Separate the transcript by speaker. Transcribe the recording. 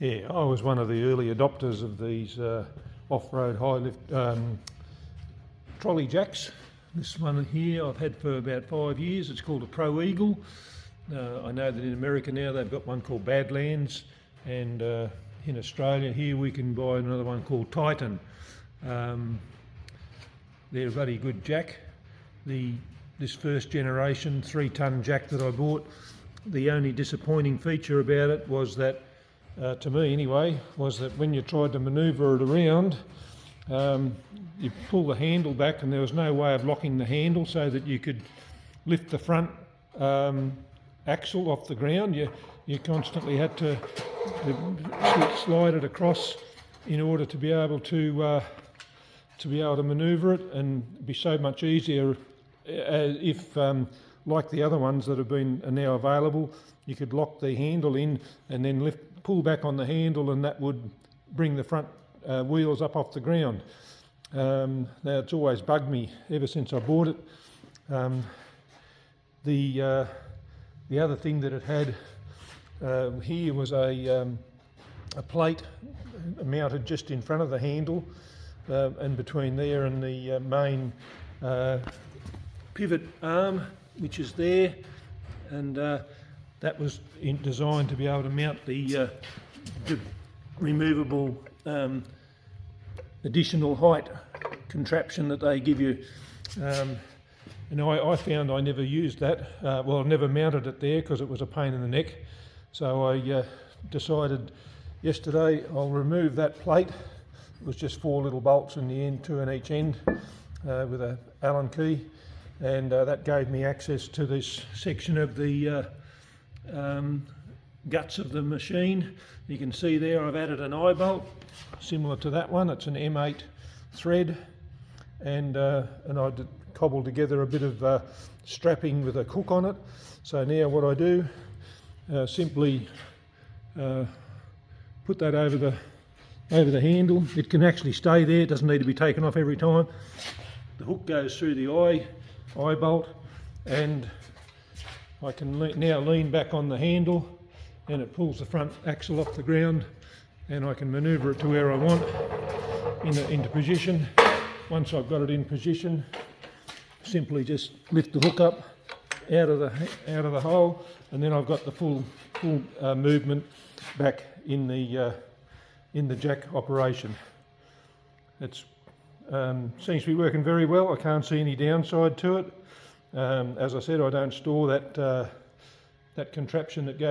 Speaker 1: Yeah, I was one of the early adopters of these off-road high lift trolley jacks. This one here I've had for about 5 years. It's called a Proeagle. I know that in America now they've got one called Badlands, and in Australia here we can buy another one called Titan. They're a bloody good jack. This first generation 3-ton jack that I bought, the only disappointing feature about it was that, to me anyway, was that when you tried to manoeuvre it around, you pull the handle back and there was no way of locking the handle so that you could lift the front axle off the ground. You constantly had to slide it across in order to be able to manoeuvre it, and it'd be so much easier if, like the other ones that are now available, you could lock the handle in and then pull back on the handle, and that would bring the front wheels up off the ground. Now it's always bugged me ever since I bought it. The other thing that it had here was a plate mounted just in front of the handle, and between there and the main pivot arm, which is there, and that was designed to be able to mount the removable additional height contraption that they give you. And I found I never used that. Well, I never mounted it there because it was a pain in the neck. So I decided yesterday I'll remove that plate. It was just 4 little bolts in the end, 2 in each end, with an Allen key, and that gave me access to this section of the guts of the machine. You can see there I've added an eye bolt similar to that one. It's an M8 thread, and I cobbled together a bit of strapping with a hook on it. So now what I do, simply put that over the handle. It can actually stay there, it doesn't need to be taken off every time. The hook goes through the eye bolt, and I can now lean back on the handle, and it pulls the front axle off the ground, and I can manoeuvre it to where I want into position. Once I've got it in position, simply just lift the hook up out of the hole, and then I've got the full movement back in the jack operation. It seems to be working very well. I can't see any downside to it. As I said, I don't store that contraption that goes